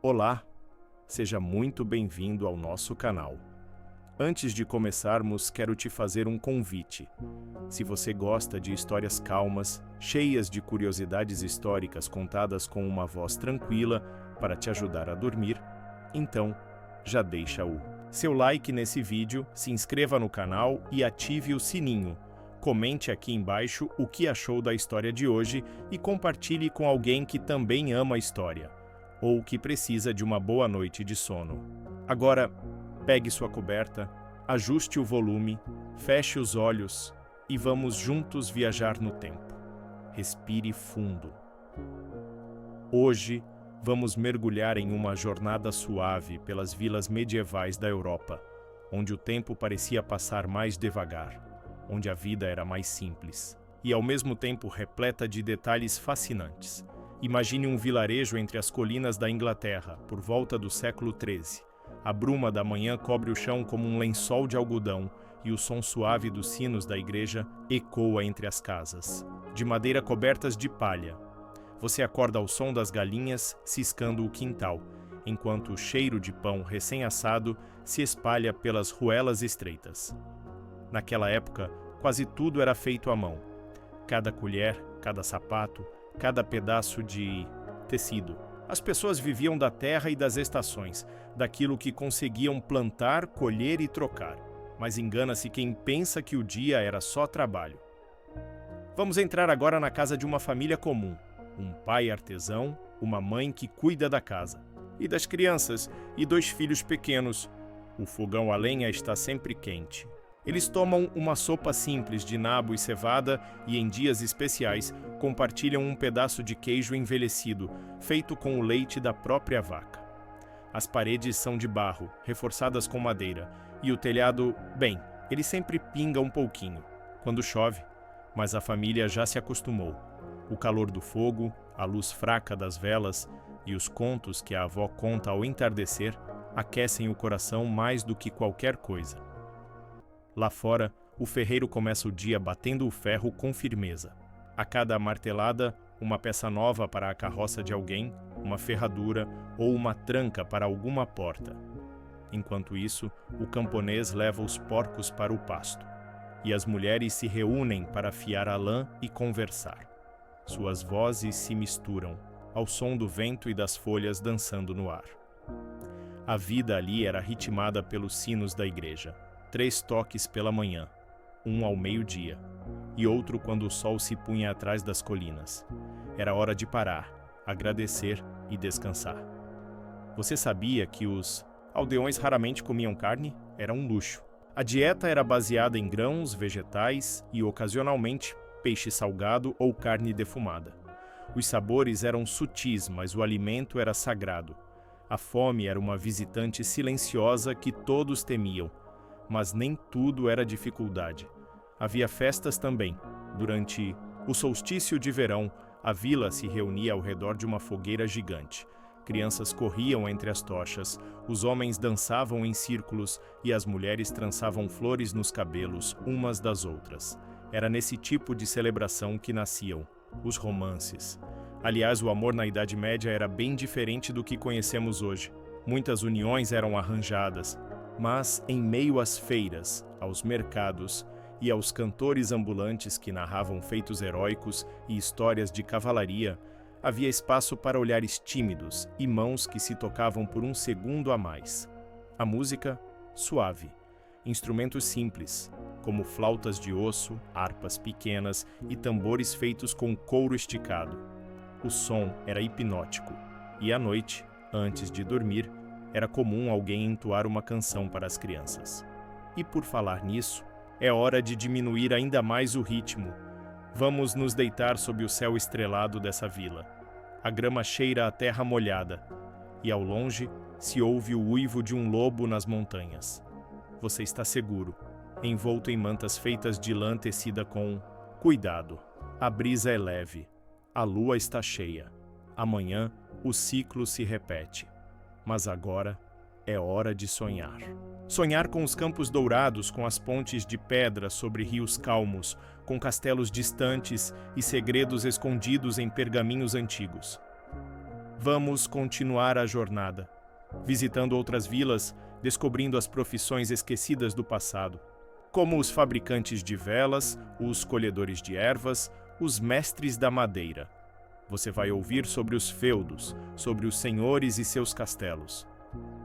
Olá, seja muito bem-vindo ao nosso canal. Antes de começarmos, quero te fazer um convite. Se você gosta de histórias calmas, cheias de curiosidades históricas contadas com uma voz tranquila para te ajudar a dormir, então já deixa o seu like nesse vídeo, se inscreva no canal e ative o sininho. Comente aqui embaixo o que achou da história de hoje e compartilhe com alguém que também ama a história ou que precisa de uma boa noite de sono. Agora, pegue sua coberta, ajuste o volume, feche os olhos e vamos juntos viajar no tempo. Respire fundo. Hoje, vamos mergulhar em uma jornada suave pelas vilas medievais da Europa, onde o tempo parecia passar mais devagar, onde a vida era mais simples e ao mesmo tempo repleta de detalhes fascinantes. Imagine um vilarejo entre as colinas da Inglaterra, por volta do século XIII. A bruma da manhã cobre o chão como um lençol de algodão e o som suave dos sinos da igreja ecoa entre as casas, de madeira cobertas de palha. Você acorda ao som das galinhas ciscando o quintal, enquanto o cheiro de pão recém-assado se espalha pelas ruelas estreitas. Naquela época, quase tudo era feito à mão. Cada colher, cada sapato, cada pedaço de tecido. As pessoas viviam da terra e das estações, daquilo que conseguiam plantar, colher e trocar. Mas engana-se quem pensa que o dia era só trabalho. Vamos entrar agora na casa de uma família comum. Um pai artesão, uma mãe que cuida da casa, e das crianças, e 2 filhos pequenos. O fogão a lenha está sempre quente. Eles tomam uma sopa simples de nabo e cevada e, em dias especiais, compartilham um pedaço de queijo envelhecido, feito com o leite da própria vaca. As paredes são de barro, reforçadas com madeira, e o telhado, bem, ele sempre pinga um pouquinho, quando chove, mas a família já se acostumou. O calor do fogo, a luz fraca das velas e os contos que a avó conta ao entardecer aquecem o coração mais do que qualquer coisa. Lá fora, o ferreiro começa o dia batendo o ferro com firmeza. A cada martelada, uma peça nova para a carroça de alguém, uma ferradura ou uma tranca para alguma porta. Enquanto isso, o camponês leva os porcos para o pasto, e as mulheres se reúnem para afiar a lã e conversar. Suas vozes se misturam, ao som do vento e das folhas dançando no ar. A vida ali era ritmada pelos sinos da igreja. 3 toques pela manhã, um ao meio-dia, e outro quando o sol se punha atrás das colinas. Era hora de parar, agradecer e descansar. Você sabia que os aldeões raramente comiam carne? Era um luxo. A dieta era baseada em grãos, vegetais e, ocasionalmente, peixe salgado ou carne defumada. Os sabores eram sutis, mas o alimento era sagrado. A fome era uma visitante silenciosa que todos temiam. Mas nem tudo era dificuldade. Havia festas também. Durante o solstício de verão, a vila se reunia ao redor de uma fogueira gigante. Crianças corriam entre as tochas, os homens dançavam em círculos e as mulheres trançavam flores nos cabelos umas das outras. Era nesse tipo de celebração que nasciam os romances. Aliás, o amor na Idade Média era bem diferente do que conhecemos hoje. Muitas uniões eram arranjadas, mas em meio às feiras, aos mercados e aos cantores ambulantes que narravam feitos heróicos e histórias de cavalaria, havia espaço para olhares tímidos e mãos que se tocavam por um segundo a mais. A música, suave. Instrumentos simples, como flautas de osso, harpas pequenas e tambores feitos com couro esticado. O som era hipnótico, e à noite, antes de dormir, era comum alguém entoar uma canção para as crianças. E por falar nisso, é hora de diminuir ainda mais o ritmo. Vamos nos deitar sob o céu estrelado dessa vila. A grama cheira a terra molhada, e ao longe se ouve o uivo de um lobo nas montanhas. Você está seguro, envolto em mantas feitas de lã tecida com cuidado. A brisa é leve, a lua está cheia. Amanhã o ciclo se repete. Mas agora é hora de sonhar. Sonhar com os campos dourados, com as pontes de pedra sobre rios calmos, com castelos distantes e segredos escondidos em pergaminhos antigos. Vamos continuar a jornada, visitando outras vilas, descobrindo as profissões esquecidas do passado, como os fabricantes de velas, os colhedores de ervas, os mestres da madeira. Você vai ouvir sobre os feudos, sobre os senhores e seus castelos.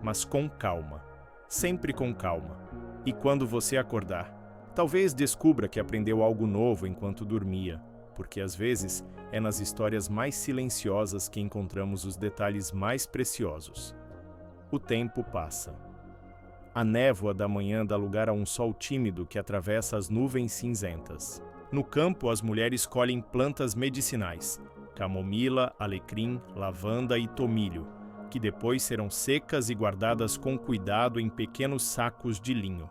Mas com calma, sempre com calma. E quando você acordar, talvez descubra que aprendeu algo novo enquanto dormia, porque às vezes é nas histórias mais silenciosas que encontramos os detalhes mais preciosos. O tempo passa. A névoa da manhã dá lugar a um sol tímido que atravessa as nuvens cinzentas. No campo, as mulheres colhem plantas medicinais, camomila, alecrim, lavanda e tomilho, que depois serão secas e guardadas com cuidado em pequenos sacos de linho.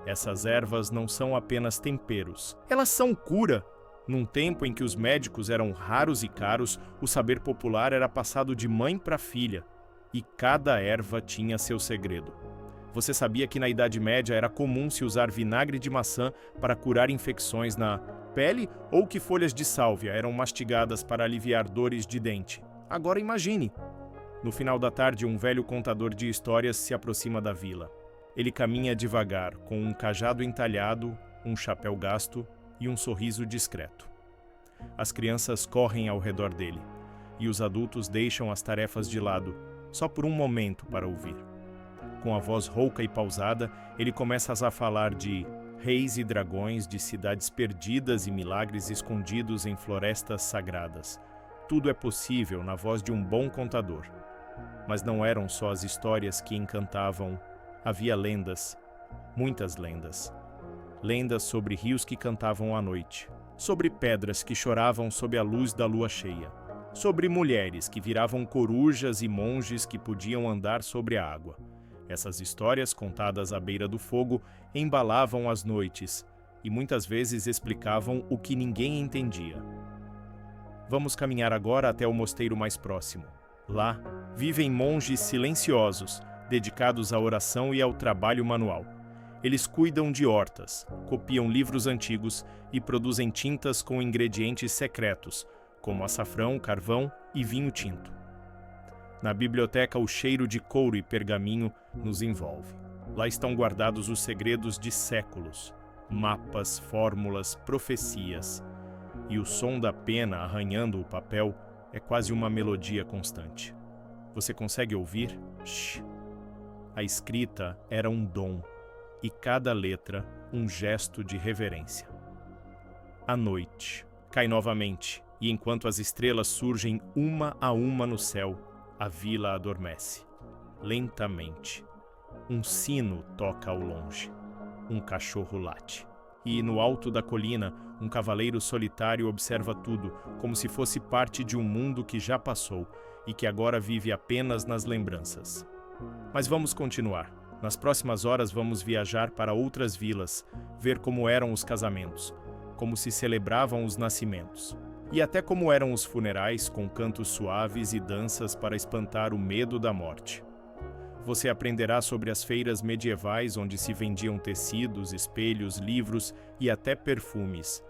Essas ervas não são apenas temperos, elas são cura. Num tempo em que os médicos eram raros e caros, o saber popular era passado de mãe para filha, e cada erva tinha seu segredo. Você sabia que na Idade Média era comum se usar vinagre de maçã para curar infecções na pele ou que folhas de sálvia eram mastigadas para aliviar dores de dente? Agora imagine! No final da tarde, um velho contador de histórias se aproxima da vila. Ele caminha devagar, com um cajado entalhado, um chapéu gasto e um sorriso discreto. As crianças correm ao redor dele, e os adultos deixam as tarefas de lado, só por um momento para ouvir. Com a voz rouca e pausada, ele começa a falar de reis e dragões, de cidades perdidas e milagres escondidos em florestas sagradas. Tudo é possível na voz de um bom contador. Mas não eram só as histórias que encantavam. Havia lendas, muitas lendas. Lendas sobre rios que cantavam à noite, sobre pedras que choravam sob a luz da lua cheia, sobre mulheres que viravam corujas e monges que podiam andar sobre a água. Essas histórias, contadas à beira do fogo, embalavam as noites e muitas vezes explicavam o que ninguém entendia. Vamos caminhar agora até o mosteiro mais próximo. Lá, vivem monges silenciosos, dedicados à oração e ao trabalho manual. Eles cuidam de hortas, copiam livros antigos e produzem tintas com ingredientes secretos, como açafrão, carvão e vinho tinto. Na biblioteca, o cheiro de couro e pergaminho nos envolve. Lá estão guardados os segredos de séculos, mapas, fórmulas, profecias. E o som da pena arranhando o papel é quase uma melodia constante. Você consegue ouvir? Shhh. A escrita era um dom, e cada letra um gesto de reverência. A noite cai novamente, e enquanto as estrelas surgem uma a uma no céu, a vila adormece. Lentamente, um sino toca ao longe. Um cachorro late. E no alto da colina, um cavaleiro solitário observa tudo, como se fosse parte de um mundo que já passou e que agora vive apenas nas lembranças. Mas vamos continuar. Nas próximas horas vamos viajar para outras vilas, ver como eram os casamentos, como se celebravam os nascimentos. E até como eram os funerais, com cantos suaves e danças para espantar o medo da morte. Você aprenderá sobre as feiras medievais onde se vendiam tecidos, espelhos, livros e até perfumes.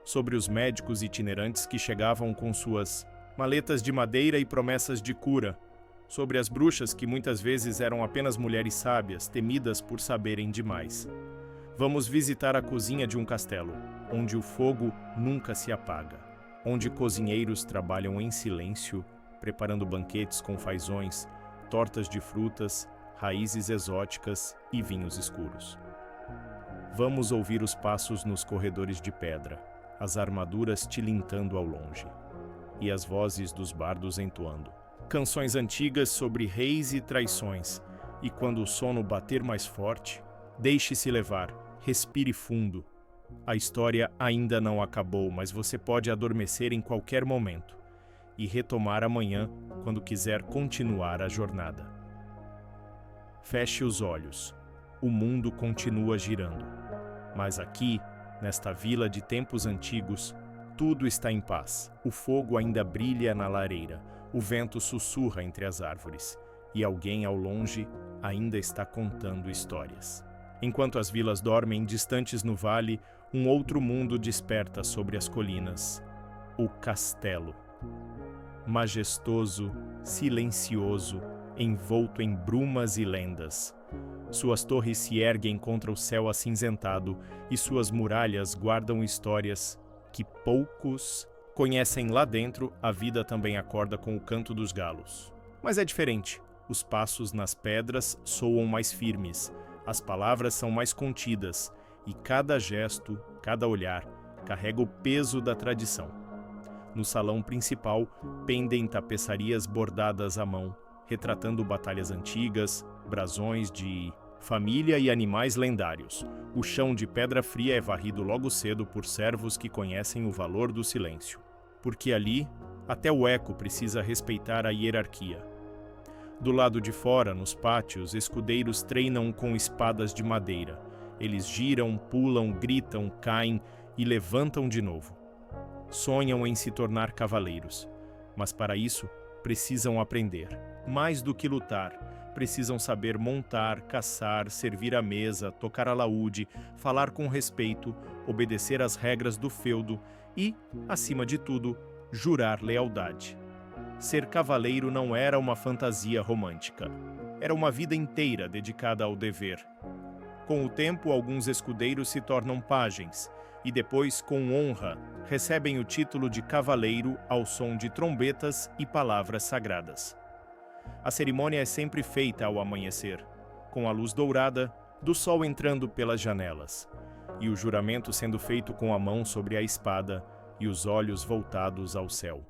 Sobre os médicos itinerantes que chegavam com suas maletas de madeira e promessas de cura. Sobre as bruxas que muitas vezes eram apenas mulheres sábias, temidas por saberem demais. Vamos visitar a cozinha de um castelo, onde o fogo nunca se apaga. Onde cozinheiros trabalham em silêncio, preparando banquetes com fazões, tortas de frutas, raízes exóticas e vinhos escuros. Vamos ouvir os passos nos corredores de pedra, as armaduras tilintando ao longe, e as vozes dos bardos entoando. Canções antigas sobre reis e traições, e quando o sono bater mais forte, deixe-se levar, respire fundo. A história ainda não acabou, mas você pode adormecer em qualquer momento e retomar amanhã quando quiser continuar a jornada. Feche os olhos. O mundo continua girando. Mas aqui, nesta vila de tempos antigos, tudo está em paz. O fogo ainda brilha na lareira, o vento sussurra entre as árvores, e alguém ao longe ainda está contando histórias. Enquanto as vilas dormem distantes no vale, um outro mundo desperta sobre as colinas. O castelo. majestoso, silencioso, envolto em brumas e lendas. Suas torres se erguem contra o céu acinzentado e suas muralhas guardam histórias que poucos conhecem. Lá dentro, a vida também acorda com o canto dos galos. Mas é diferente. Os passos nas pedras soam mais firmes, as palavras são mais contidas e cada gesto, cada olhar, carrega o peso da tradição. No salão principal, pendem tapeçarias bordadas à mão, retratando batalhas antigas, brasões de família e animais lendários. O chão de pedra fria é varrido logo cedo por servos que conhecem o valor do silêncio. Porque ali, até o eco precisa respeitar a hierarquia. Do lado de fora, nos pátios, escudeiros treinam com espadas de madeira. Eles giram, pulam, gritam, caem e levantam de novo. Sonham em se tornar cavaleiros, mas para isso precisam aprender. Mais do que lutar, precisam saber montar, caçar, servir à mesa, tocar alaúde, falar com respeito, obedecer às regras do feudo e, acima de tudo, jurar lealdade. Ser cavaleiro não era uma fantasia romântica. Era uma vida inteira dedicada ao dever. Com o tempo, alguns escudeiros se tornam pajens e depois, com honra, recebem o título de cavaleiro ao som de trombetas e palavras sagradas. A cerimônia é sempre feita ao amanhecer, com a luz dourada do sol entrando pelas janelas, e o juramento sendo feito com a mão sobre a espada e os olhos voltados ao céu.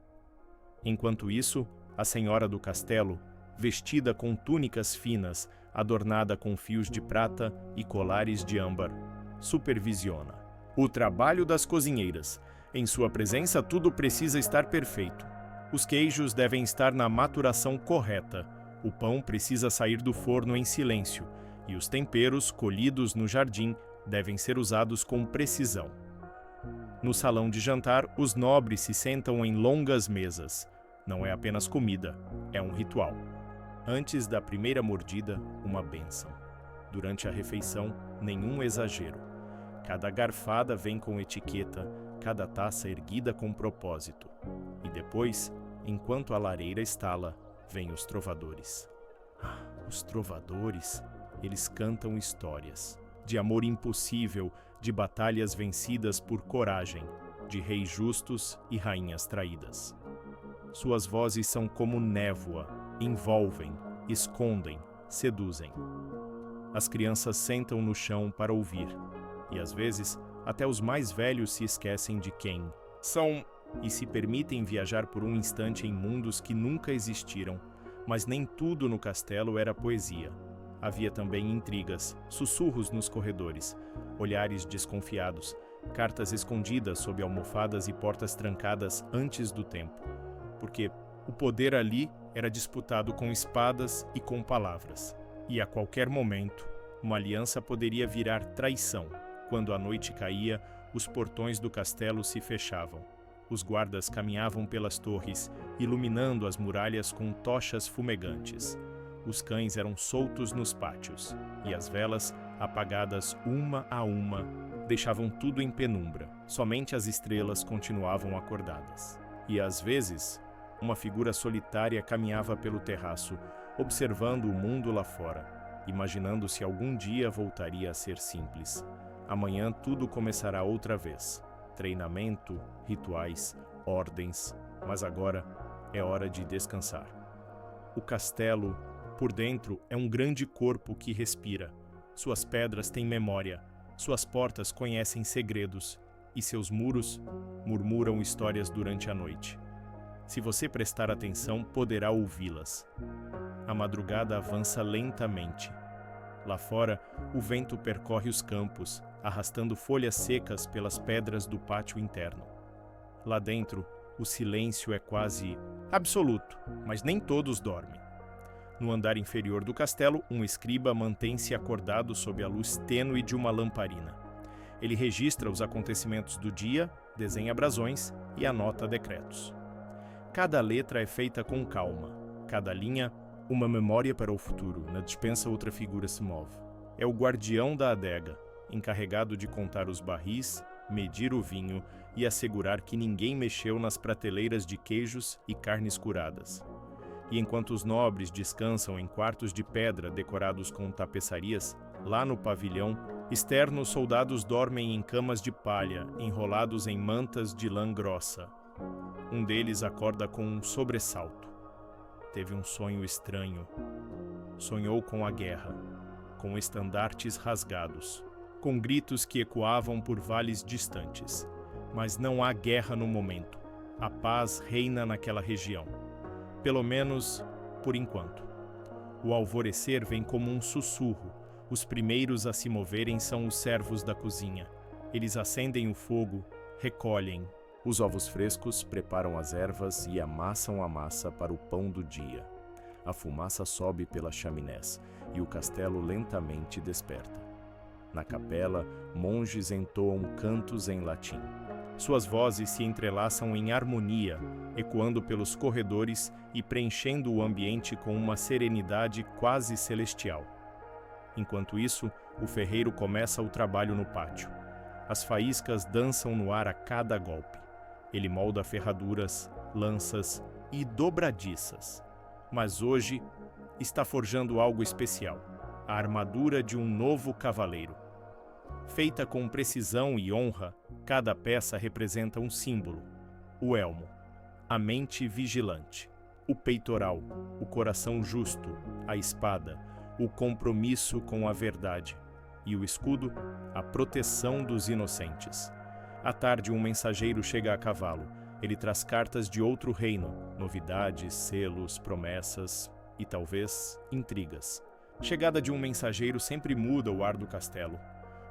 Enquanto isso, a senhora do castelo, vestida com túnicas finas, adornada com fios de prata e colares de âmbar, supervisiona o trabalho das cozinheiras. Em sua presença, tudo precisa estar perfeito. Os queijos devem estar na maturação correta, o pão precisa sair do forno em silêncio, e os temperos, colhidos no jardim, devem ser usados com precisão. No salão de jantar, os nobres se sentam em longas mesas. Não é apenas comida, é um ritual. Antes da primeira mordida, uma bênção. Durante a refeição, nenhum exagero. Cada garfada vem com etiqueta, cada taça erguida com propósito. E depois, enquanto a lareira estala, vêm os trovadores. Os trovadores, eles cantam histórias de amor impossível, de batalhas vencidas por coragem, de reis justos e rainhas traídas. Suas vozes são como névoa, envolvem, escondem, seduzem. As crianças sentam no chão para ouvir, e às vezes até os mais velhos se esquecem de quem são e se permitem viajar por um instante em mundos que nunca existiram, mas nem tudo no castelo era poesia. Havia também intrigas, sussurros nos corredores, olhares desconfiados, cartas escondidas sob almofadas e portas trancadas antes do tempo. Porque o poder ali era disputado com espadas e com palavras. E a qualquer momento, uma aliança poderia virar traição. Quando a noite caía, os portões do castelo se fechavam. Os guardas caminhavam pelas torres, iluminando as muralhas com tochas fumegantes. Os cães eram soltos nos pátios, e as velas, apagadas uma a uma, deixavam tudo em penumbra. Somente as estrelas continuavam acordadas. E às vezes, uma figura solitária caminhava pelo terraço, observando o mundo lá fora, imaginando se algum dia voltaria a ser simples. Amanhã tudo começará outra vez. Treinamento, rituais, ordens, mas agora é hora de descansar. O castelo, por dentro, é um grande corpo que respira. Suas pedras têm memória, suas portas conhecem segredos e seus muros murmuram histórias durante a noite. Se você prestar atenção, poderá ouvi-las. A madrugada avança lentamente. Lá fora, o vento percorre os campos, arrastando folhas secas pelas pedras do pátio interno. Lá dentro, o silêncio é quase absoluto, mas nem todos dormem. No andar inferior do castelo, um escriba mantém-se acordado sob a luz tênue de uma lamparina. Ele registra os acontecimentos do dia, desenha brasões e anota decretos. Cada letra é feita com calma, cada linha, uma memória para o futuro. Na despensa, outra figura se move. É o guardião da adega, encarregado de contar os barris, medir o vinho e assegurar que ninguém mexeu nas prateleiras de queijos e carnes curadas. E enquanto os nobres descansam em quartos de pedra decorados com tapeçarias, lá no pavilhão externo os soldados dormem em camas de palha, enrolados em mantas de lã grossa. Um deles acorda com um sobressalto. Teve um sonho estranho. Sonhou com a guerra, com estandartes rasgados, com gritos que ecoavam por vales distantes. Mas não há guerra no momento. A paz reina naquela região. Pelo menos, por enquanto. O alvorecer vem como um sussurro. Os primeiros a se moverem são os servos da cozinha. Eles acendem o fogo, recolhem. Os ovos frescos preparam as ervas e amassam a massa para o pão do dia. A fumaça sobe pelas chaminés e o castelo lentamente desperta. Na capela, monges entoam cantos em latim. Suas vozes se entrelaçam em harmonia, ecoando pelos corredores e preenchendo o ambiente com uma serenidade quase celestial. Enquanto isso, o ferreiro começa o trabalho no pátio. As faíscas dançam no ar a cada golpe. Ele molda ferraduras, lanças e dobradiças. Mas hoje está forjando algo especial: a armadura de um novo cavaleiro. Feita com precisão e honra, cada peça representa um símbolo: o elmo, a mente vigilante, o peitoral, o coração justo, a espada, o compromisso com a verdade, e o escudo, a proteção dos inocentes. À tarde, um mensageiro chega a cavalo. Ele traz cartas de outro reino, novidades, selos, promessas e, talvez, intrigas. Chegada de um mensageiro sempre muda o ar do castelo.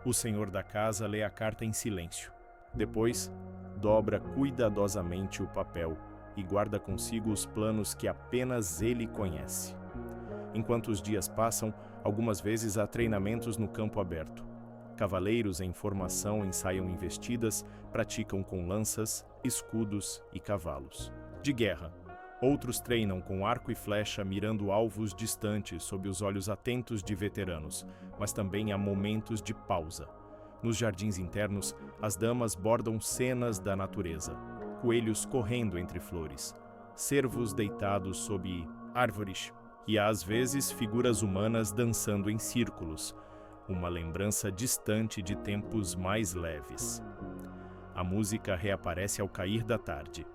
O senhor da casa lê a carta em silêncio. Depois, dobra cuidadosamente o papel e guarda consigo os planos que apenas ele conhece. Enquanto os dias passam, algumas vezes há treinamentos no campo aberto. Cavaleiros em formação ensaiam investidas, praticam com lanças, escudos e cavalos. De guerra, outros treinam com arco e flecha mirando alvos distantes sob os olhos atentos de veteranos, mas também há momentos de pausa. Nos jardins internos, as damas bordam cenas da natureza, coelhos correndo entre flores, cervos deitados sob árvores e às vezes figuras humanas dançando em círculos, uma lembrança distante de tempos mais leves. A música reaparece ao cair da tarde.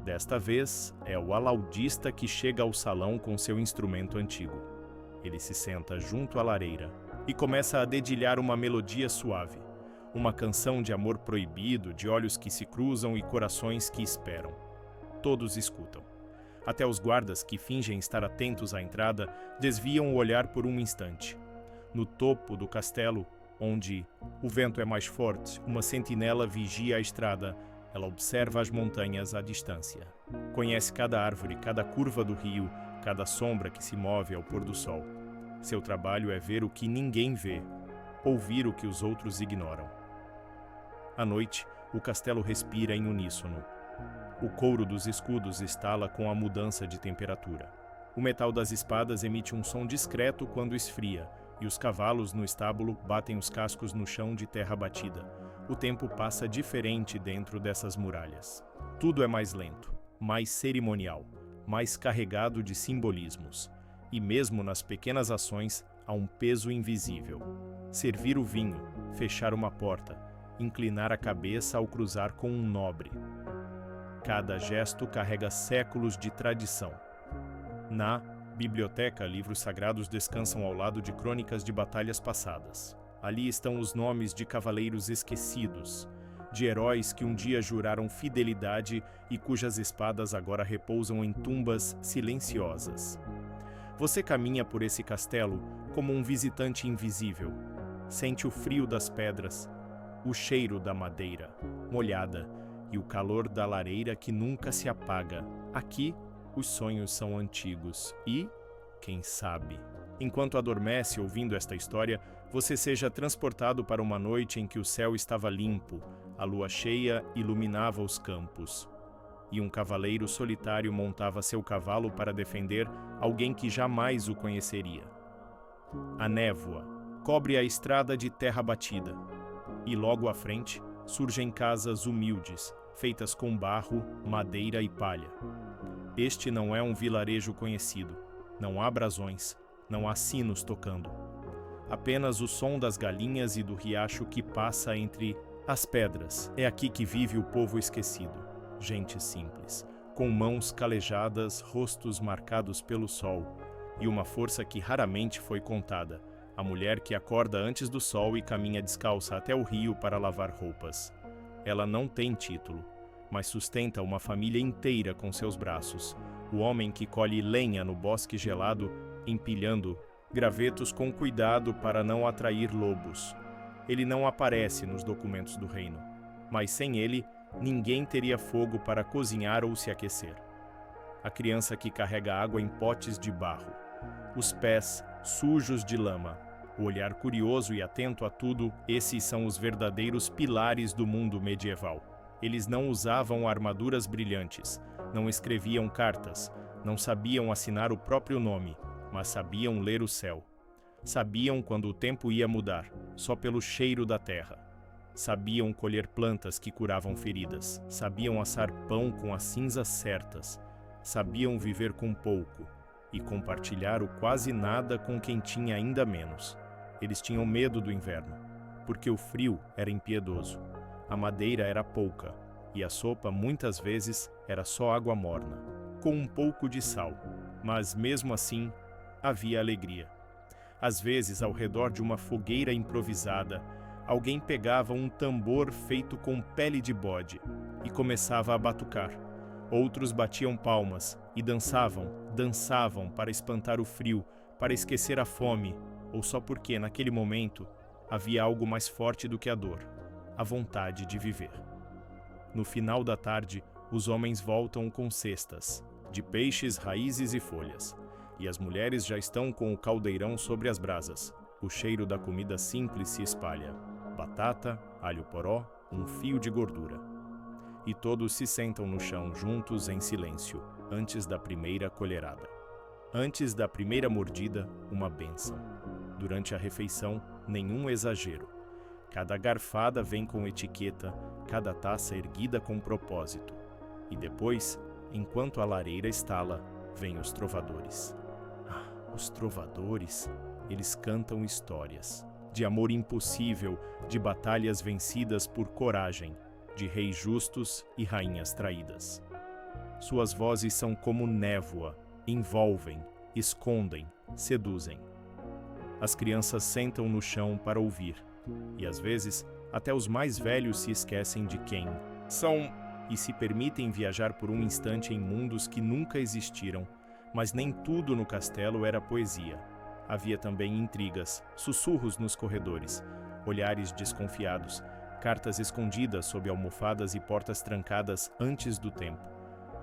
Desta vez, é o alaudista que chega ao salão com seu instrumento antigo. Ele se senta junto à lareira e começa a dedilhar uma melodia suave, uma canção de amor proibido, de olhos que se cruzam e corações que esperam. Todos escutam. Até os guardas, que fingem estar atentos à entrada, desviam o olhar por um instante. No topo do castelo, onde o vento é mais forte, uma sentinela vigia a estrada. Ela observa as montanhas à distância. Conhece cada árvore, cada curva do rio, cada sombra que se move ao pôr do sol. Seu trabalho é ver o que ninguém vê, ouvir o que os outros ignoram. À noite, o castelo respira em uníssono. O couro dos escudos estala com a mudança de temperatura. O metal das espadas emite um som discreto quando esfria, e os cavalos no estábulo batem os cascos no chão de terra batida. O tempo passa diferente dentro dessas muralhas. Tudo é mais lento, mais cerimonial, mais carregado de simbolismos. E mesmo nas pequenas ações, há um peso invisível. Servir o vinho, fechar uma porta, inclinar a cabeça ao cruzar com um nobre. Cada gesto carrega séculos de tradição. Na biblioteca, livros sagrados descansam ao lado de crônicas de batalhas passadas. Ali estão os nomes de cavaleiros esquecidos, de heróis que um dia juraram fidelidade e cujas espadas agora repousam em tumbas silenciosas. Você caminha por esse castelo como um visitante invisível. Sente o frio das pedras, o cheiro da madeira molhada e o calor da lareira que nunca se apaga. Aqui, os sonhos são antigos e, quem sabe, enquanto adormece ouvindo esta história, você seja transportado para uma noite em que o céu estava limpo, a lua cheia iluminava os campos, e um cavaleiro solitário montava seu cavalo para defender alguém que jamais o conheceria. A névoa cobre a estrada de terra batida, e logo à frente, surgem casas humildes, feitas com barro, madeira e palha. Este não é um vilarejo conhecido. Não há brasões, não há sinos tocando. Apenas o som das galinhas e do riacho que passa entre as pedras. É aqui que vive o povo esquecido. Gente simples, com mãos calejadas, rostos marcados pelo sol, e uma força que raramente foi contada. A mulher que acorda antes do sol e caminha descalça até o rio para lavar roupas. Ela não tem título, mas sustenta uma família inteira com seus braços. O homem que colhe lenha no bosque gelado, empilhando gravetos com cuidado para não atrair lobos. Ele não aparece nos documentos do reino, mas sem ele, ninguém teria fogo para cozinhar ou se aquecer. A criança que carrega água em potes de barro, os pés sujos de lama, o olhar curioso e atento a tudo, esses são os verdadeiros pilares do mundo medieval. Eles não usavam armaduras brilhantes, não escreviam cartas, não sabiam assinar o próprio nome, mas sabiam ler o céu. Sabiam quando o tempo ia mudar, só pelo cheiro da terra. Sabiam colher plantas que curavam feridas, sabiam assar pão com as cinzas certas, sabiam viver com pouco e compartilhar o quase nada com quem tinha ainda menos. Eles tinham medo do inverno, porque o frio era impiedoso. A madeira era pouca, e a sopa muitas vezes era só água morna, com um pouco de sal. Mas mesmo assim, havia alegria. Às vezes, ao redor de uma fogueira improvisada, alguém pegava um tambor feito com pele de bode e começava a batucar. Outros batiam palmas e dançavam para espantar o frio, para esquecer a fome, ou só porque, naquele momento, havia algo mais forte do que a dor, a vontade de viver. No final da tarde, os homens voltam com cestas, de peixes, raízes e folhas, e as mulheres já estão com o caldeirão sobre as brasas. O cheiro da comida simples se espalha. Batata, alho poró, um fio de gordura. E todos se sentam no chão juntos em silêncio, antes da primeira colherada. Antes da primeira mordida, uma bênção. Durante a refeição, nenhum exagero. Cada garfada vem com etiqueta, cada taça erguida com propósito. E depois, enquanto a lareira estala, vêm os trovadores. Os trovadores, eles cantam histórias de amor impossível, de batalhas vencidas por coragem, de reis justos e rainhas traídas. Suas vozes são como névoa, envolvem, escondem, seduzem. As crianças sentam no chão para ouvir, e às vezes até os mais velhos se esquecem de quem são e se permitem viajar por um instante em mundos que nunca existiram, mas nem tudo no castelo era poesia. Havia também intrigas, sussurros nos corredores, olhares desconfiados, cartas escondidas sob almofadas e portas trancadas antes do tempo,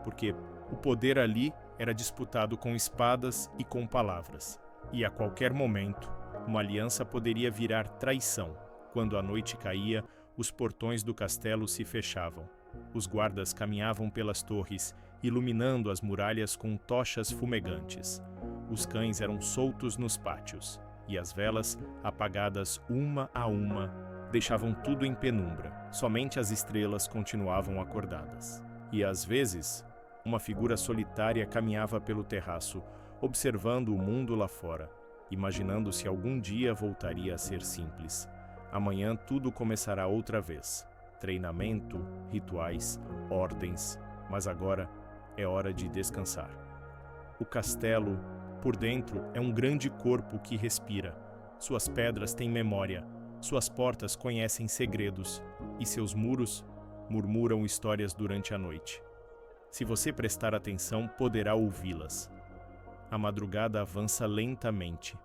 porque o poder ali era disputado com espadas e com palavras, e a qualquer momento, uma aliança poderia virar traição. Quando a noite caía, os portões do castelo se fechavam. Os guardas caminhavam pelas torres, iluminando as muralhas com tochas fumegantes. Os cães eram soltos nos pátios, e as velas, apagadas uma a uma, deixavam tudo em penumbra. Somente as estrelas continuavam acordadas. E às vezes, uma figura solitária caminhava pelo terraço, observando o mundo lá fora, imaginando se algum dia voltaria a ser simples. Amanhã tudo começará outra vez. Treinamento, rituais, ordens, mas agora é hora de descansar. O castelo, por dentro, é um grande corpo que respira. Suas pedras têm memória, suas portas conhecem segredos e seus muros murmuram histórias durante a noite. Se você prestar atenção, poderá ouvi-las. A madrugada avança lentamente.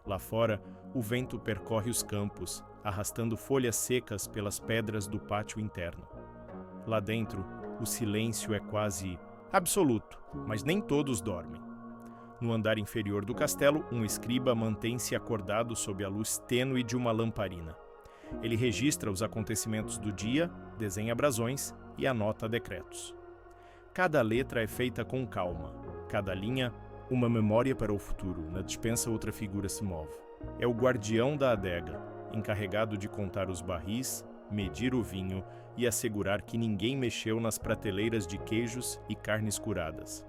Lá fora, o vento percorre os campos, arrastando folhas secas pelas pedras do pátio interno. Lá dentro, o silêncio é quase absoluto, mas nem todos dormem. No andar inferior do castelo, um escriba mantém-se acordado sob a luz tênue de uma lamparina. Ele registra os acontecimentos do dia, desenha brasões e anota decretos. Cada letra é feita com calma, cada linha, uma memória para o futuro. Na despensa, outra figura se move. É o guardião da adega, encarregado de contar os barris, medir o vinho e assegurar que ninguém mexeu nas prateleiras de queijos e carnes curadas.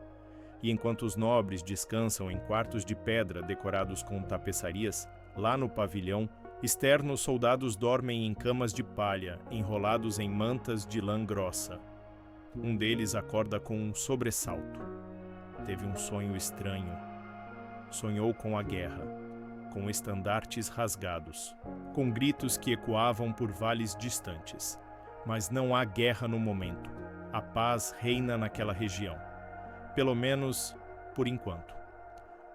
E enquanto os nobres descansam em quartos de pedra decorados com tapeçarias, lá no pavilhão, externo, os soldados dormem em camas de palha, enrolados em mantas de lã grossa. Um deles acorda com um sobressalto. Teve um sonho estranho. Sonhou com a guerra, com estandartes rasgados, com gritos que ecoavam por vales distantes. Mas não há guerra no momento. A paz reina naquela região. Pelo menos, por enquanto.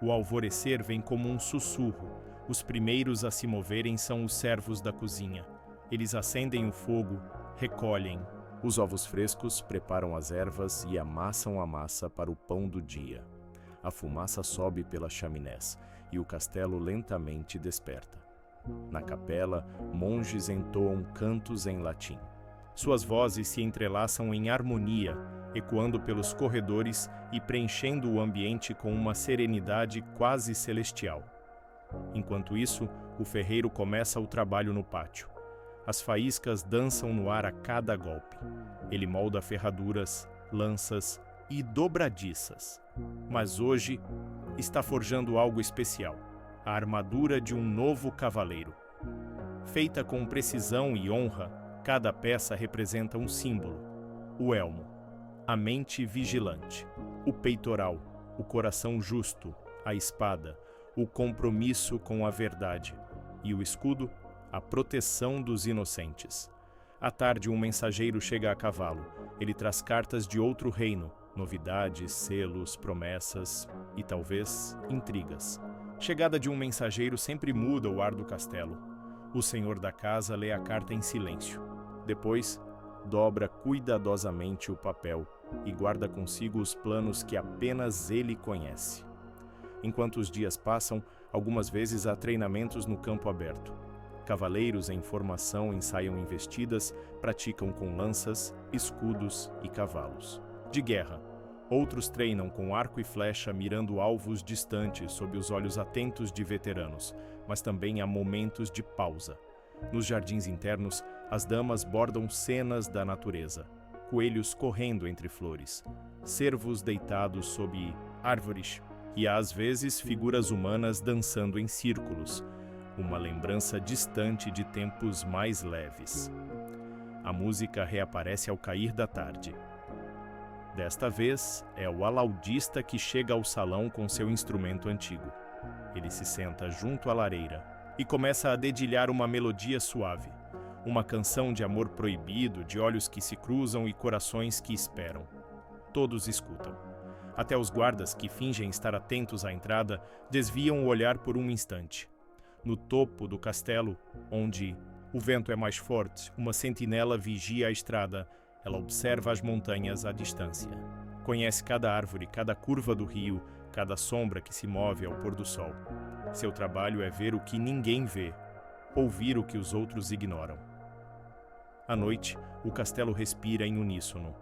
O alvorecer vem como um sussurro. Os primeiros a se moverem são os servos da cozinha. Eles acendem o fogo, recolhem. Os ovos frescos preparam as ervas e amassam a massa para o pão do dia. A fumaça sobe pelas chaminés e o castelo lentamente desperta. Na capela, monges entoam cantos em latim. Suas vozes se entrelaçam em harmonia, ecoando pelos corredores e preenchendo o ambiente com uma serenidade quase celestial. Enquanto isso, o ferreiro começa o trabalho no pátio. As faíscas dançam no ar a cada golpe. Ele molda ferraduras, lanças e dobradiças. Mas hoje está forjando algo especial: a armadura de um novo cavaleiro. Feita com precisão e honra, cada peça representa um símbolo: o elmo, a mente vigilante, o peitoral, o coração justo, a espada, o compromisso com a verdade, e o escudo, a proteção dos inocentes. À tarde, um mensageiro chega a cavalo. Ele traz cartas de outro reino, novidades, selos, promessas e, talvez, intrigas. Chegada de um mensageiro sempre muda o ar do castelo. O senhor da casa lê a carta em silêncio. Depois, dobra cuidadosamente o papel e guarda consigo os planos que apenas ele conhece. Enquanto os dias passam, algumas vezes há treinamentos no campo aberto. Cavaleiros em formação ensaiam investidas, praticam com lanças, escudos e cavalos. De guerra, outros treinam com arco e flecha mirando alvos distantes sob os olhos atentos de veteranos, mas também há momentos de pausa. Nos jardins internos, as damas bordam cenas da natureza. Coelhos correndo entre flores, cervos deitados sob árvores e às vezes figuras humanas dançando em círculos, uma lembrança distante de tempos mais leves. A música reaparece ao cair da tarde. Desta vez, é o alaudista que chega ao salão com seu instrumento antigo. Ele se senta junto à lareira e começa a dedilhar uma melodia suave, uma canção de amor proibido, de olhos que se cruzam e corações que esperam. Todos escutam. Até os guardas, que fingem estar atentos à entrada, desviam o olhar por um instante. No topo do castelo, onde o vento é mais forte, uma sentinela vigia a estrada. Ela observa as montanhas à distância. Conhece cada árvore, cada curva do rio, cada sombra que se move ao pôr do sol. Seu trabalho é ver o que ninguém vê, ouvir o que os outros ignoram. À noite, o castelo respira em uníssono.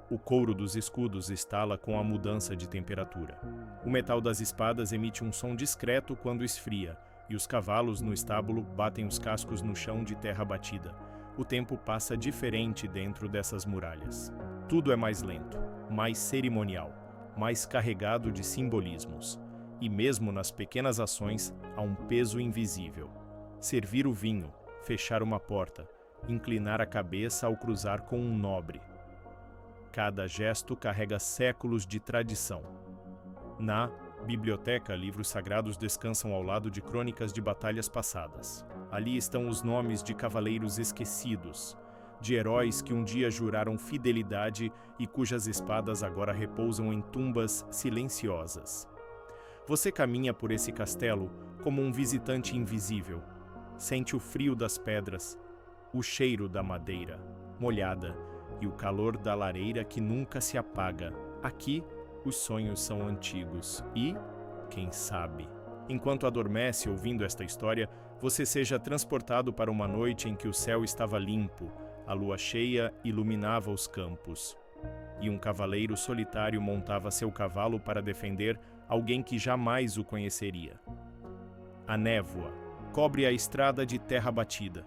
O couro dos escudos estala com a mudança de temperatura. O metal das espadas emite um som discreto quando esfria, e os cavalos no estábulo batem os cascos no chão de terra batida. O tempo passa diferente dentro dessas muralhas. Tudo é mais lento, mais cerimonial, mais carregado de simbolismos. E mesmo nas pequenas ações, há um peso invisível. Servir o vinho, fechar uma porta, inclinar a cabeça ao cruzar com um nobre. Cada gesto carrega séculos de tradição. Na biblioteca, livros sagrados descansam ao lado de crônicas de batalhas passadas. Ali estão os nomes de cavaleiros esquecidos, de heróis que um dia juraram fidelidade e cujas espadas agora repousam em tumbas silenciosas. Você caminha por esse castelo como um visitante invisível. Sente o frio das pedras, o cheiro da madeira molhada e o calor da lareira que nunca se apaga. Aqui, os sonhos são antigos e, quem sabe, enquanto adormece ouvindo esta história, você seja transportado para uma noite em que o céu estava limpo, a lua cheia iluminava os campos, e um cavaleiro solitário montava seu cavalo para defender alguém que jamais o conheceria. A névoa, cobre a estrada de terra batida.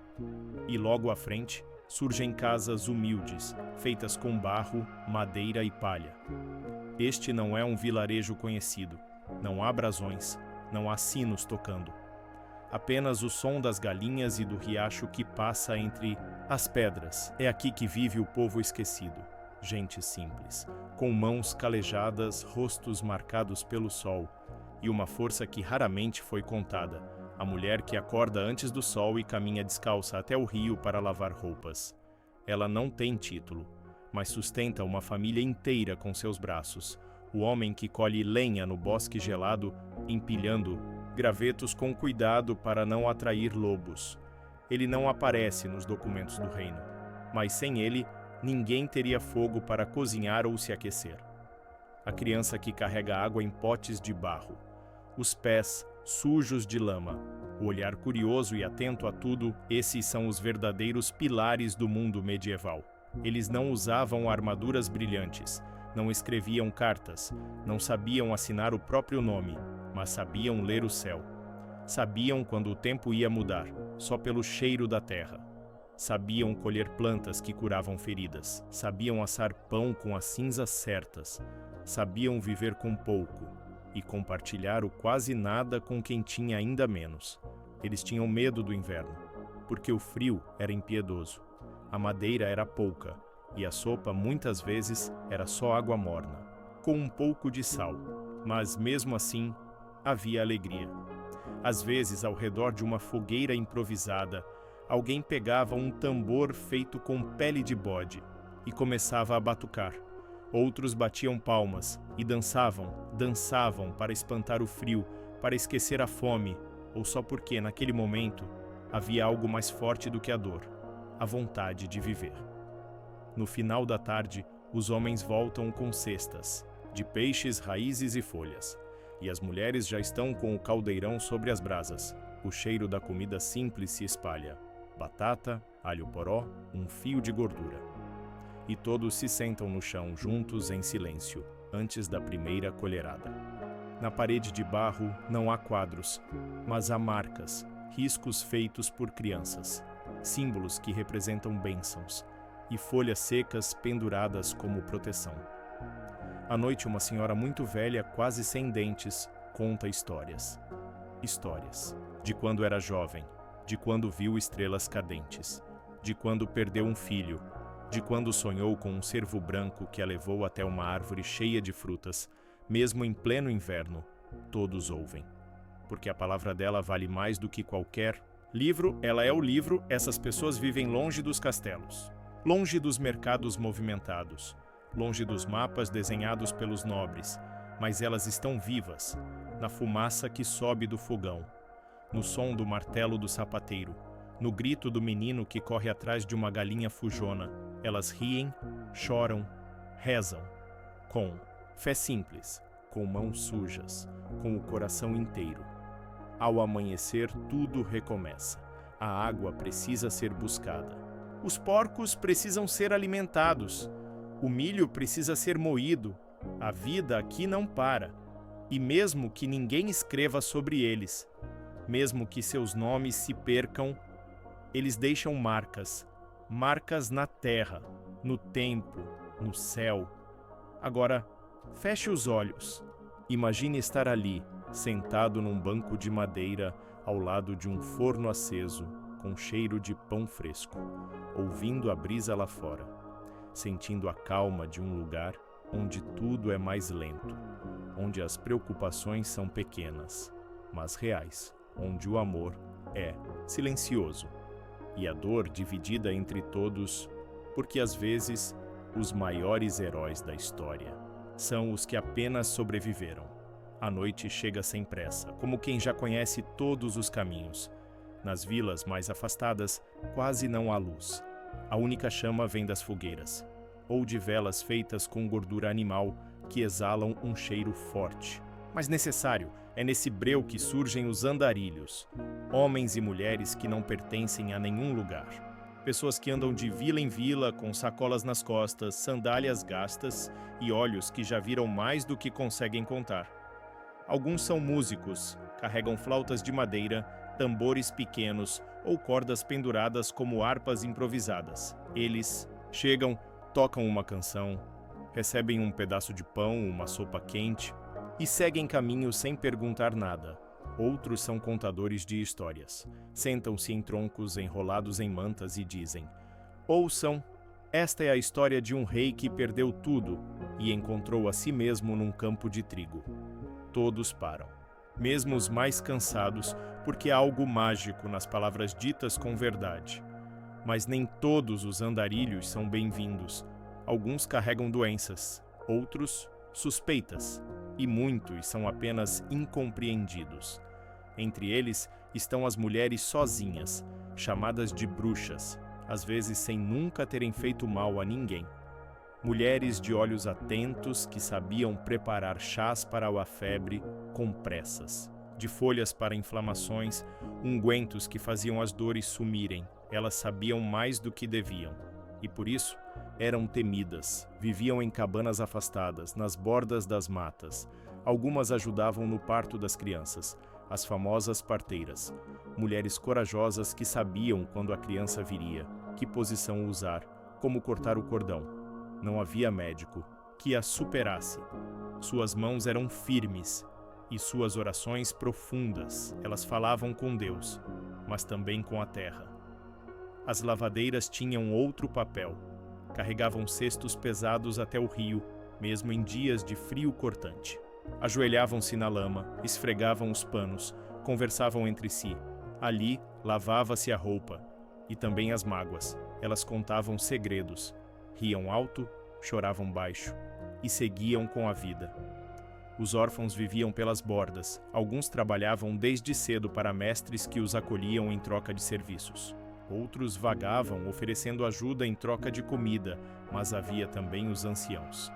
E logo à frente surgem casas humildes, feitas com barro, madeira e palha. Este não é um vilarejo conhecido. Não há brasões, não há sinos tocando. Apenas o som das galinhas e do riacho que passa entre as pedras. É aqui que vive o povo esquecido. Gente simples, com mãos calejadas, rostos marcados pelo sol, e uma força que raramente foi contada. A mulher que acorda antes do sol e caminha descalça até o rio para lavar roupas. Ela não tem título, mas sustenta uma família inteira com seus braços. O homem que colhe lenha no bosque gelado, empilhando gravetos com cuidado para não atrair lobos. Ele não aparece nos documentos do reino, mas sem ele, ninguém teria fogo para cozinhar ou se aquecer. A criança que carrega água em potes de barro. Os pés sujos de lama. O olhar curioso e atento a tudo, esses são os verdadeiros pilares do mundo medieval. Eles não usavam armaduras brilhantes, não escreviam cartas, não sabiam assinar o próprio nome, mas sabiam ler o céu. Sabiam quando o tempo ia mudar, só pelo cheiro da terra. Sabiam colher plantas que curavam feridas. Sabiam assar pão com as cinzas certas. Sabiam viver com pouco e compartilhar o quase nada com quem tinha ainda menos. Eles tinham medo do inverno, porque o frio era impiedoso. A madeira era pouca e a sopa muitas vezes era só água morna, com um pouco de sal. Mas mesmo assim, havia alegria. Às vezes, ao redor de uma fogueira improvisada, alguém pegava um tambor feito com pele de bode e começava a batucar. Outros batiam palmas e dançavam para espantar o frio, para esquecer a fome, ou só porque, naquele momento, havia algo mais forte do que a dor, a vontade de viver. No final da tarde, os homens voltam com cestas, de peixes, raízes e folhas, e as mulheres já estão com o caldeirão sobre as brasas. O cheiro da comida simples se espalha. Batata, alho poró, um fio de gordura. E todos se sentam no chão juntos em silêncio, antes da primeira colherada. Na parede de barro não há quadros, mas há marcas, riscos feitos por crianças, símbolos que representam bênçãos, e folhas secas penduradas como proteção. À noite, uma senhora muito velha, quase sem dentes, conta histórias. Histórias de quando era jovem, de quando viu estrelas cadentes, de quando perdeu um filho, de quando sonhou com um cervo branco que a levou até uma árvore cheia de frutas, mesmo em pleno inverno. Todos ouvem, porque a palavra dela vale mais do que qualquer livro. Ela é o livro. Essas pessoas vivem longe dos castelos, longe dos mercados movimentados, longe dos mapas desenhados pelos nobres, mas elas estão vivas, na fumaça que sobe do fogão, no som do martelo do sapateiro, no grito do menino que corre atrás de uma galinha fujona. Elas riem, choram, rezam, com fé simples, com mãos sujas, com o coração inteiro. Ao amanhecer, tudo recomeça. A água precisa ser buscada. Os porcos precisam ser alimentados. O milho precisa ser moído. A vida aqui não para. E mesmo que ninguém escreva sobre eles, mesmo que seus nomes se percam, eles deixam marcas, marcas na terra, no tempo, no céu. Agora, feche os olhos. Imagine estar ali, sentado num banco de madeira, ao lado de um forno aceso, com cheiro de pão fresco, ouvindo a brisa lá fora, sentindo a calma de um lugar onde tudo é mais lento, onde as preocupações são pequenas, mas reais, onde o amor é silencioso e a dor dividida entre todos, porque às vezes os maiores heróis da história são os que apenas sobreviveram. A noite chega sem pressa, como quem já conhece todos os caminhos. Nas vilas mais afastadas, quase não há luz. A única chama vem das fogueiras, ou de velas feitas com gordura animal que exalam um cheiro forte, mas necessário. É nesse breu que surgem os andarilhos, homens e mulheres que não pertencem a nenhum lugar. Pessoas que andam de vila em vila com sacolas nas costas, sandálias gastas e olhos que já viram mais do que conseguem contar. Alguns são músicos, carregam flautas de madeira tambores pequenos ou cordas penduradas como harpas improvisadas. Eles chegam, tocam uma canção, recebem um pedaço de pão, uma sopa quente e seguem caminho sem perguntar nada. Outros são contadores de histórias. Sentam-se em troncos enrolados em mantas e dizem: ouçam, esta é a história de um rei que perdeu tudo e encontrou a si mesmo num campo de trigo. Todos param, mesmo os mais cansados, porque há algo mágico nas palavras ditas com verdade. Mas nem todos os andarilhos são bem-vindos. Alguns carregam doenças, outros suspeitas, e muitos são apenas incompreendidos. Entre eles estão as mulheres sozinhas, chamadas de bruxas, às vezes sem nunca terem feito mal a ninguém. Mulheres de olhos atentos que sabiam preparar chás para a febre com pressas, de folhas para inflamações, ungüentos que faziam as dores sumirem. Elas sabiam mais do que deviam, e por isso eram temidas. Viviam em cabanas afastadas, nas bordas das matas. Algumas ajudavam no parto das crianças, as famosas parteiras, mulheres corajosas que sabiam quando a criança viria, que posição usar, como cortar o cordão. Não havia médico que a superasse. Suas mãos eram firmes e suas orações profundas. Elas falavam com Deus, mas também com a terra. As lavadeiras tinham outro papel. Carregavam cestos pesados até o rio, mesmo em dias de frio cortante. Ajoelhavam-se na lama, esfregavam os panos, conversavam entre si. Ali lavava-se a roupa e também as mágoas. Elas contavam segredos, riam alto, choravam baixo e seguiam com a vida. Os órfãos viviam pelas bordas. Alguns trabalhavam desde cedo para mestres que os acolhiam em troca de serviços. Outros vagavam oferecendo ajuda em troca de comida, mas havia também os anciãos.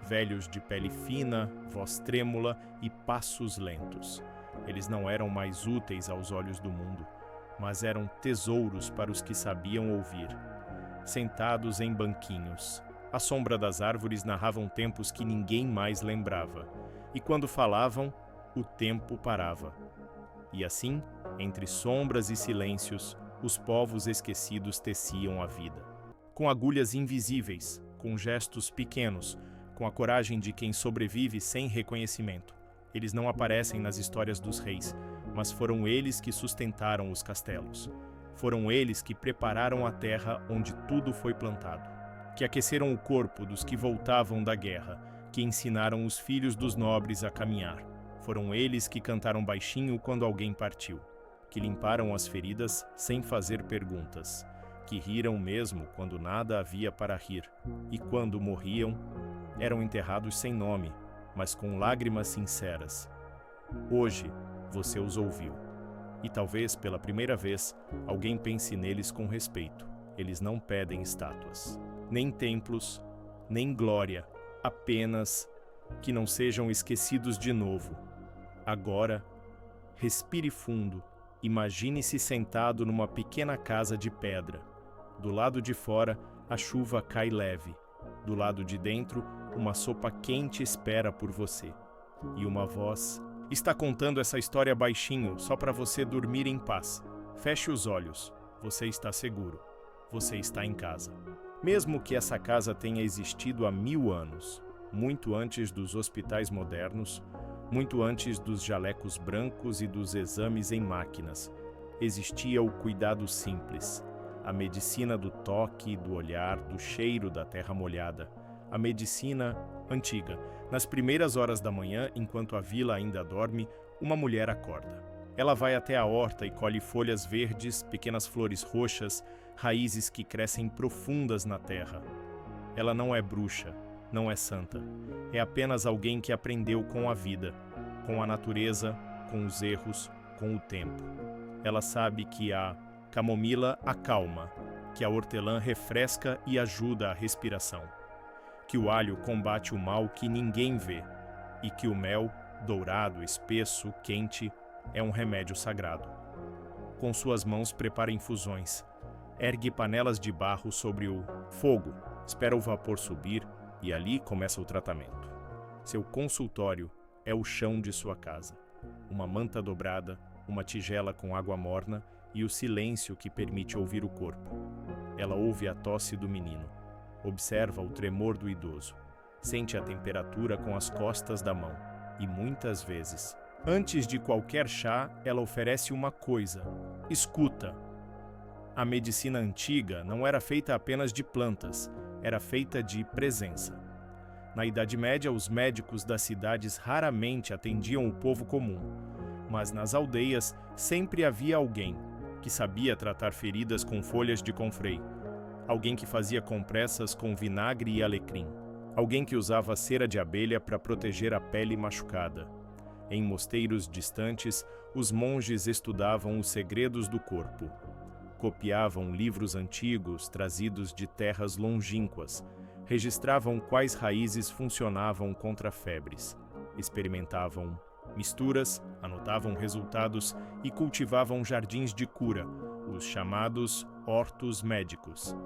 Velhos de pele fina, voz trêmula e passos lentos. Eles não eram mais úteis aos olhos do mundo, mas eram tesouros para os que sabiam ouvir. Sentados em banquinhos, à sombra das árvores narravam tempos que ninguém mais lembrava. E quando falavam, o tempo parava. E assim, entre sombras e silêncios, os povos esquecidos teciam a vida. Com agulhas invisíveis, com gestos pequenos, com a coragem de quem sobrevive sem reconhecimento. Eles não aparecem nas histórias dos reis, mas foram eles que sustentaram os castelos. Foram eles que prepararam a terra onde tudo foi plantado, que aqueceram o corpo dos que voltavam da guerra, que ensinaram os filhos dos nobres a caminhar. Foram eles que cantaram baixinho quando alguém partiu, que limparam as feridas sem fazer perguntas, que riram mesmo quando nada havia para rir, e quando morriam, eram enterrados sem nome, mas com lágrimas sinceras. Hoje, você os ouviu. E talvez, pela primeira vez, alguém pense neles com respeito. Eles não pedem estátuas, nem templos, nem glória, apenas que não sejam esquecidos de novo. Agora, respire fundo, imagine-se sentado numa pequena casa de pedra. Do lado de fora, a chuva cai leve. Do lado de dentro, uma sopa quente espera por você. E uma voz está contando essa história baixinho, só para você dormir em paz. Feche os olhos. Você está seguro. Você está em casa. Mesmo que essa casa tenha existido há 1000 anos, muito antes dos hospitais modernos, muito antes dos jalecos brancos e dos exames em máquinas, existia o cuidado simples, a medicina do toque, do olhar, do cheiro da terra molhada, a medicina antiga. Nas primeiras horas da manhã, enquanto a vila ainda dorme, uma mulher acorda. Ela vai até a horta e colhe folhas verdes, pequenas flores roxas, raízes que crescem profundas na terra. Ela não é bruxa, não é santa. É apenas alguém que aprendeu com a vida, com a natureza, com os erros, com o tempo. Ela sabe que a camomila acalma, que a hortelã refresca e ajuda a respiração, que o alho combate o mal que ninguém vê e que o mel, dourado, espesso, quente, é um remédio sagrado. Com suas mãos prepara infusões, ergue panelas de barro sobre o fogo, espera o vapor subir e ali começa o tratamento. Seu consultório é o chão de sua casa. Uma manta dobrada, uma tigela com água morna e o silêncio que permite ouvir o corpo. Ela ouve a tosse do menino, observa o tremor do idoso, sente a temperatura com as costas da mão e muitas vezes, antes de qualquer chá, ela oferece uma coisa: escuta. A medicina antiga não era feita apenas de plantas, era feita de presença. Na Idade Média, os médicos das cidades raramente atendiam o povo comum, mas nas aldeias sempre havia alguém que sabia tratar feridas com folhas de confrei, alguém que fazia compressas com vinagre e alecrim, alguém que usava cera de abelha para proteger a pele machucada. Em mosteiros distantes, os monges estudavam os segredos do corpo. Copiavam livros antigos trazidos de terras longínquas, registravam quais raízes funcionavam contra febres, experimentavam misturas, anotavam resultados e cultivavam jardins de cura, os chamados hortos médicos.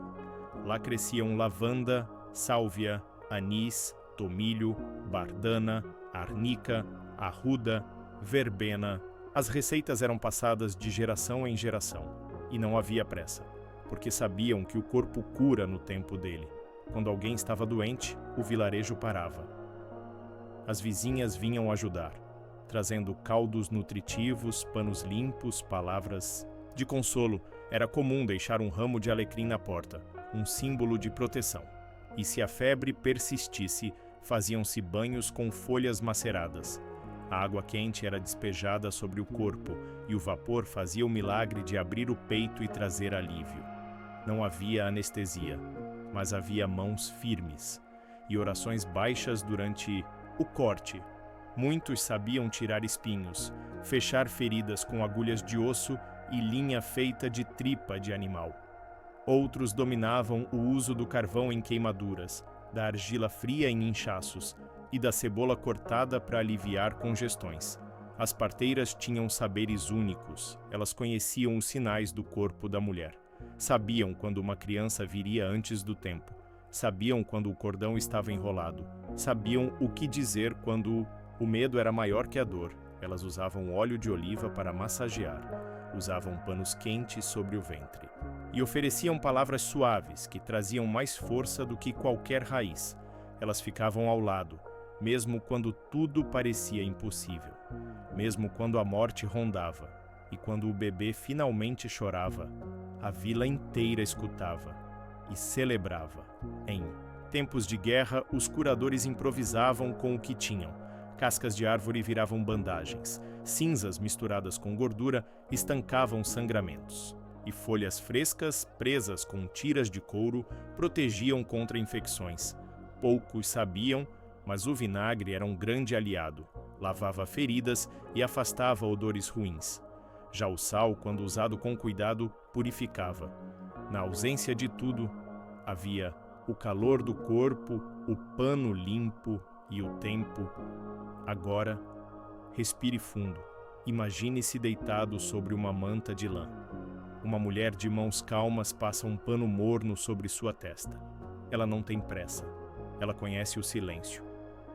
Lá cresciam lavanda, sálvia, anis, tomilho, bardana, arnica, arruda, verbena. As receitas eram passadas de geração em geração. E não havia pressa, porque sabiam que o corpo cura no tempo dele. Quando alguém estava doente, o vilarejo parava. As vizinhas vinham ajudar, trazendo caldos nutritivos, panos limpos, palavras de consolo. Era comum deixar um ramo de alecrim na porta, um símbolo de proteção. E se a febre persistisse, faziam-se banhos com folhas maceradas. A água quente era despejada sobre o corpo e o vapor fazia o milagre de abrir o peito e trazer alívio. Não havia anestesia, mas havia mãos firmes e orações baixas durante o corte. Muitos sabiam tirar espinhos, fechar feridas com agulhas de osso e linha feita de tripa de animal. Outros dominavam o uso do carvão em queimaduras, da argila fria em inchaços e da cebola cortada para aliviar congestões. As parteiras tinham saberes únicos. Elas conheciam os sinais do corpo da mulher. Sabiam quando uma criança viria antes do tempo. Sabiam quando o cordão estava enrolado. Sabiam o que dizer quando o medo era maior que a dor. Elas usavam óleo de oliva para massagear. Usavam panos quentes sobre o ventre. E ofereciam palavras suaves que traziam mais força do que qualquer raiz. Elas ficavam ao lado, mesmo quando tudo parecia impossível, mesmo quando a morte rondava, e quando o bebê finalmente chorava, a vila inteira escutava e celebrava. Em tempos de guerra, os curadores improvisavam com o que tinham. Cascas de árvore viravam bandagens, cinzas misturadas com gordura estancavam sangramentos, e folhas frescas, presas com tiras de couro, protegiam contra infecções. Poucos sabiam, mas o vinagre era um grande aliado. Lavava feridas e afastava odores ruins. Já o sal, quando usado com cuidado, purificava. Na ausência de tudo, havia o calor do corpo, o pano limpo e o tempo. Agora, respire fundo. Imagine-se deitado sobre uma manta de lã. Uma mulher de mãos calmas passa um pano morno sobre sua testa. Ela não tem pressa. Ela conhece o silêncio.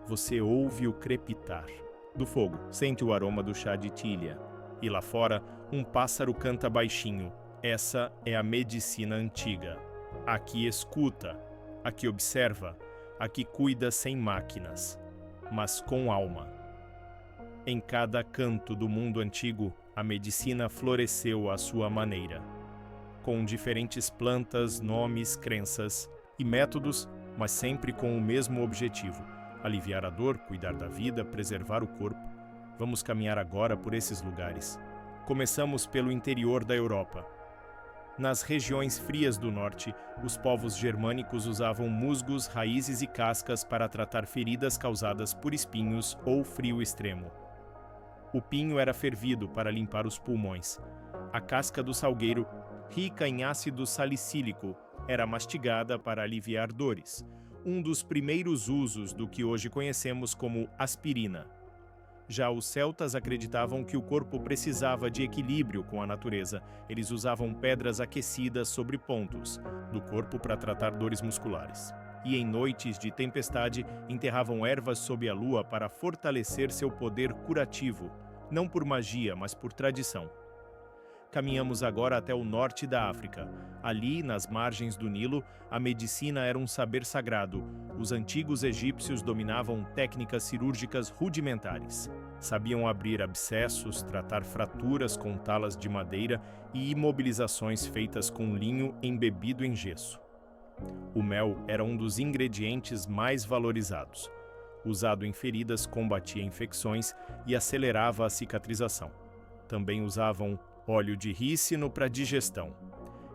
Você ouve o crepitar do fogo, sente o aroma do chá de tilha. E lá fora, um pássaro canta baixinho. Essa é a medicina antiga. Aqui escuta, aqui observa, aqui cuida sem máquinas, mas com alma. Em cada canto do mundo antigo, a medicina floresceu à sua maneira, com diferentes plantas, nomes, crenças e métodos, mas sempre com o mesmo objetivo: aliviar a dor, cuidar da vida, preservar o corpo. Vamos caminhar agora por esses lugares. Começamos pelo interior da Europa. Nas regiões frias do norte, os povos germânicos usavam musgos, raízes e cascas para tratar feridas causadas por espinhos ou frio extremo. O pinho era fervido para limpar os pulmões. A casca do salgueiro, rica em ácido salicílico, era mastigada para aliviar dores, um dos primeiros usos do que hoje conhecemos como aspirina. Já os celtas acreditavam que o corpo precisava de equilíbrio com a natureza. Eles usavam pedras aquecidas sobre pontos do corpo para tratar dores musculares. E em noites de tempestade, enterravam ervas sob a lua para fortalecer seu poder curativo. não por magia, mas por tradição. Caminhamos agora até o norte da África. Ali, nas margens do Nilo, a medicina era um saber sagrado. Os antigos egípcios dominavam técnicas cirúrgicas rudimentares. Sabiam abrir abscessos, tratar fraturas com talas de madeira e imobilizações feitas com linho embebido em gesso. O mel era um dos ingredientes mais valorizados. Usado em feridas, combatia infecções e acelerava a cicatrização. Também usavam óleo de rícino para digestão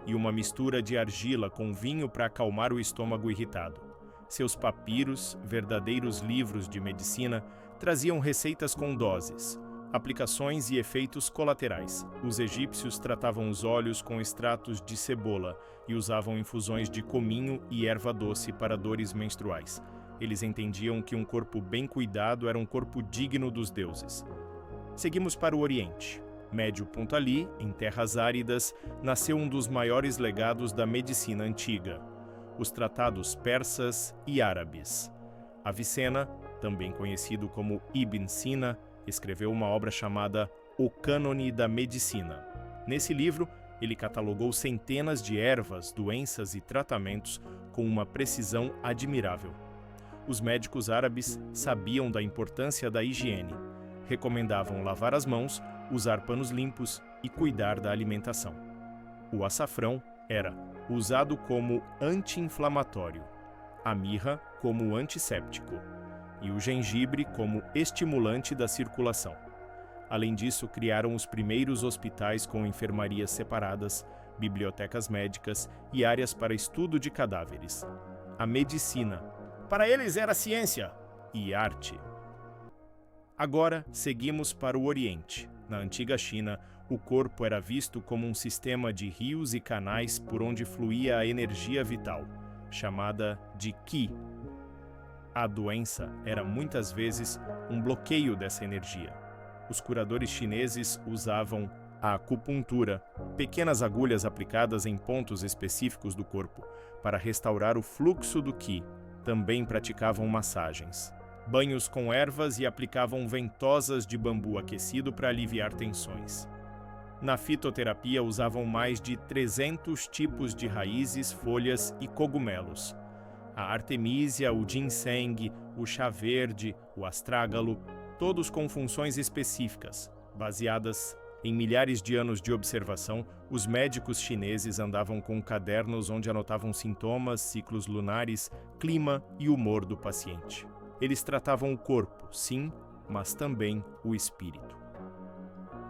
e uma mistura de argila com vinho para acalmar o estômago irritado. Seus papiros, verdadeiros livros de medicina, traziam receitas com doses, aplicações e efeitos colaterais. Os egípcios tratavam os olhos com extratos de cebola e usavam infusões de cominho e erva doce para dores menstruais. Eles entendiam que um corpo bem cuidado era um corpo digno dos deuses. Seguimos para o Oriente. Médio Ponto ali, em terras áridas, nasceu um dos maiores legados da medicina antiga, os tratados persas e árabes. Avicena, também conhecido como Ibn Sina, escreveu uma obra chamada O Cânone da Medicina. Nesse livro, ele catalogou centenas de ervas, doenças e tratamentos com uma precisão admirável. Os médicos árabes sabiam da importância da higiene, recomendavam lavar as mãos, usar panos limpos e cuidar da alimentação. O açafrão era usado como anti-inflamatório, a mirra como antisséptico e o gengibre como estimulante da circulação. Além disso, criaram os primeiros hospitais com enfermarias separadas, bibliotecas médicas e áreas para estudo de cadáveres. A medicina, para eles, era ciência e arte. Agora, seguimos para o Oriente. Na antiga China, o corpo era visto como um sistema de rios e canais por onde fluía a energia vital, chamada de Qi. A doença era muitas vezes um bloqueio dessa energia. Os curadores chineses usavam a acupuntura, pequenas agulhas aplicadas em pontos específicos do corpo, para restaurar o fluxo do Qi. Também praticavam massagens, banhos com ervas e aplicavam ventosas de bambu aquecido para aliviar tensões. Na fitoterapia usavam mais de 300 tipos de raízes, folhas e cogumelos. A artemísia, o ginseng, o chá verde, o astrágalo, todos com funções específicas. Baseadas em milhares de anos de observação, os médicos chineses andavam com cadernos onde anotavam sintomas, ciclos lunares, clima e humor do paciente. Eles tratavam o corpo, sim, mas também o espírito.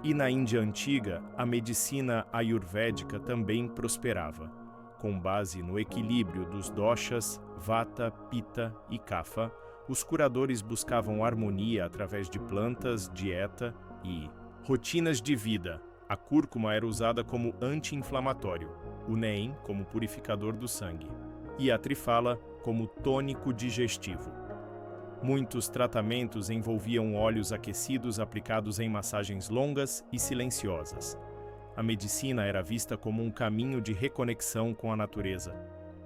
E na Índia antiga, a medicina ayurvédica também prosperava. Com base no equilíbrio dos doshas, vata, pitta e kapha, os curadores buscavam harmonia através de plantas, dieta e rotinas de vida. A cúrcuma era usada como anti-inflamatório, o neem como purificador do sangue e a trifala como tônico digestivo. Muitos tratamentos envolviam óleos aquecidos aplicados em massagens longas e silenciosas. A medicina era vista como um caminho de reconexão com a natureza.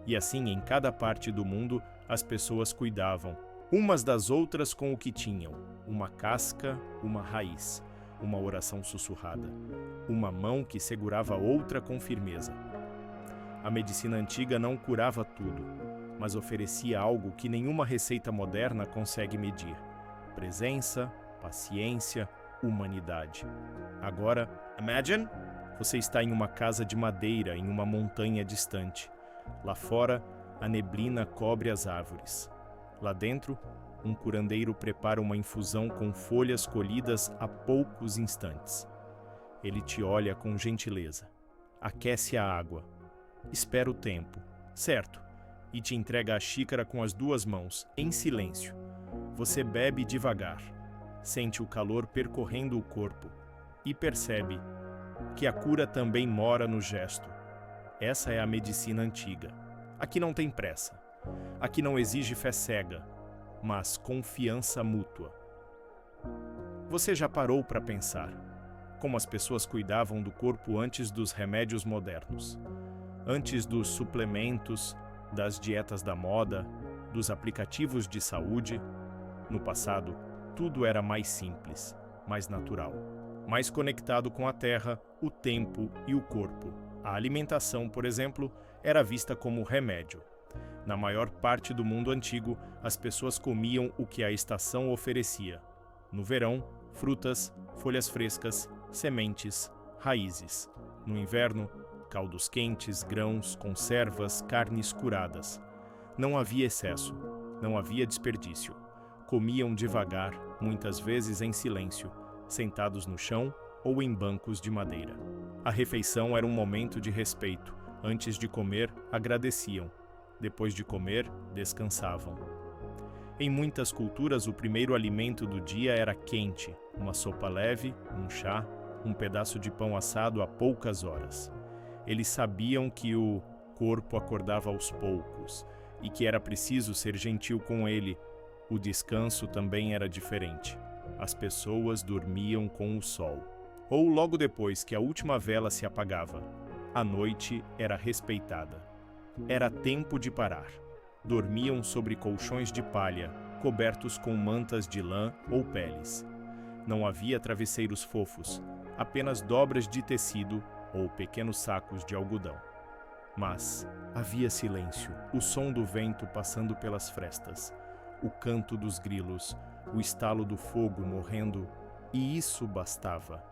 E assim, em cada parte do mundo, as pessoas cuidavam, umas das outras com o que tinham: uma casca, uma raiz, uma oração sussurrada, uma mão que segurava outra com firmeza. A medicina antiga não curava tudo, mas oferecia algo que nenhuma receita moderna consegue medir: presença, paciência, humanidade. Agora, imagine, você está em uma casa de madeira em uma montanha distante. Lá fora, a neblina cobre as árvores. Lá dentro, um curandeiro prepara uma infusão com folhas colhidas há poucos instantes. Ele te olha com gentileza, aquece a água, espera o tempo, certo, e te entrega a xícara com as duas mãos, em silêncio. Você bebe devagar, sente o calor percorrendo o corpo e percebe que a cura também mora no gesto. Essa é a medicina antiga. Aqui não tem pressa. Aqui não exige fé cega, mas confiança mútua. Você já parou para pensar como as pessoas cuidavam do corpo antes dos remédios modernos, antes dos suplementos, das dietas da moda, dos aplicativos de saúde? No passado, tudo era mais simples. mais natural. Mais conectado com a terra, o tempo e o corpo. A alimentação, por exemplo, era vista como remédio. Na maior parte do mundo antigo, as pessoas comiam o que a estação oferecia. No verão, frutas, folhas frescas, sementes, raízes. No inverno, caldos quentes, grãos, conservas, carnes curadas. Não havia excesso, não havia desperdício. Comiam devagar, muitas vezes em silêncio, sentados no chão ou em bancos de madeira. A refeição era um momento de respeito. Antes de comer, agradeciam. Depois de comer, descansavam. Em muitas culturas, o primeiro alimento do dia era quente, uma sopa leve, um chá, um pedaço de pão assado a poucas horas. Eles sabiam que o corpo acordava aos poucos e que era preciso ser gentil com ele. O descanso também era diferente. As pessoas dormiam com o sol, ou logo depois que a última vela se apagava. A noite era respeitada. Era tempo de parar. Dormiam sobre colchões de palha, cobertos com mantas de lã ou peles. Não havia travesseiros fofos, apenas dobras de tecido ou pequenos sacos de algodão. Mas havia silêncio, o som do vento passando pelas frestas, o canto dos grilos, o estalo do fogo morrendo, e isso bastava.